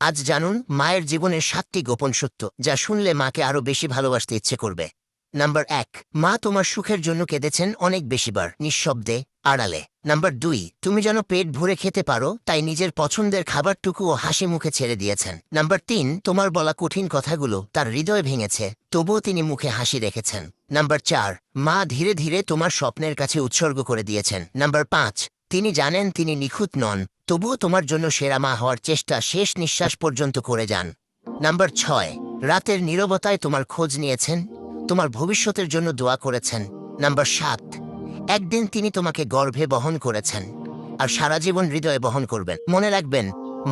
আজ জানুন মায়ের জীবনের ৭টি গোপন সত্য যা শুনলে মাকে আরও বেশি ভালোবাসতে ইচ্ছে করবে। নাম্বার ১, মা তোমার সুখের জন্য কেঁদেছেন অনেক বেশিবার, নিঃশব্দে, আড়ালে। নাম্বার ২, তুমি যেন পেট ভরে খেতে পারো তাই নিজের পছন্দের খাবারটুকুও হাসি মুখে ছেড়ে দিয়েছেন। নাম্বার ৩, তোমার বলা কঠিন কথাগুলো তার হৃদয় ভেঙেছে, তবুও তিনি মুখে হাসি রেখেছেন। নাম্বার ৪, মা ধীরে ধীরে তোমার স্বপ্নের কাছে উৎসর্গ করে দিয়েছেন। নাম্বার ৫, তিনি জানেন তিনি নিখুঁত নন, তবুও তোমার জন্য সেরা মা হওয়ার চেষ্টা শেষ নিঃশ্বাস পর্যন্ত করে যান। নাম্বার ৬, রাতের নীরবতায় তোমার খোঁজ নিয়েছেন, তোমার ভবিষ্যতের জন্য দোয়া করেছেন। নাম্বার ৭, একদিন তিনি তোমাকে গর্ভে বহন করেছেন আর সারা জীবন হৃদয়ে বহন করবেন। মনে রাখবেন,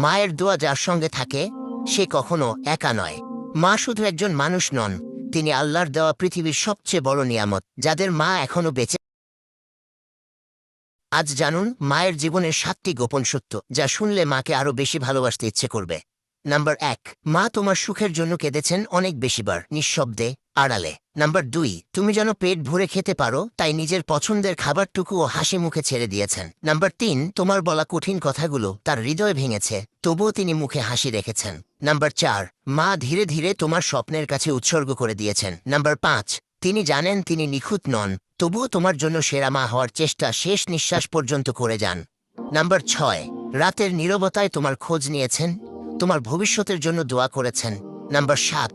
মায়ের দোয়া যার সঙ্গে থাকে সে কখনো একা নয়। মা শুধু একজন মানুষ নন, তিনি আল্লাহর দেওয়া পৃথিবীর সবচেয়ে বড় নিয়ামত, যাদের মা এখনো বেঁচে। আজ জানুন মায়ের জীবনের ৭টি গোপন সত্য যা শুনলে মাকে আরও বেশি ভালোবাসতে ইচ্ছে করবে। নাম্বার ১, মা তোমার সুখের জন্য কেঁদেছেন অনেক বেশিবার, নিঃশব্দে, আড়ালে। নাম্বার ২, তুমি যেন পেট ভরে খেতে পারো তাই নিজের পছন্দের খাবারটুকুও হাসি মুখে ছেড়ে দিয়েছেন। নাম্বার ৩, তোমার বলা কঠিন কথাগুলো তার হৃদয় ভেঙেছে, তবুও তিনি মুখে হাসি রেখেছেন। নাম্বার ৪, মা ধীরে ধীরে তোমার স্বপ্নের কাছে উৎসর্গ করে দিয়েছেন। নাম্বার ৫, তিনি জানেন তিনি নিখুঁত নন, তবুও তোমার জন্য সেরা মা হওয়ার চেষ্টা শেষ নিঃশ্বাস পর্যন্ত করে যান। নাম্বার ৬, রাতের নীরবতায় তোমার খোঁজ নিয়েছেন, তোমার ভবিষ্যতের জন্য দোয়া করেছেন। নাম্বার ৭,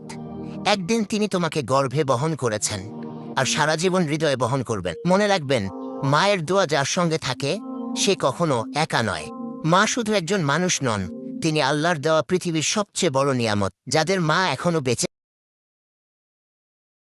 একদিন তিনি তোমাকে গর্ভে বহন করেছেন আর সারা জীবন হৃদয়ে বহন করবেন। মনে রাখবেন, মায়ের দোয়া যার সঙ্গে থাকে সে কখনো একা নয়। মা শুধু একজন মানুষ নন, তিনি আল্লাহর দেওয়া পৃথিবীর সবচেয়ে বড় নিয়ামত, যাদের মা এখনো বেঁচে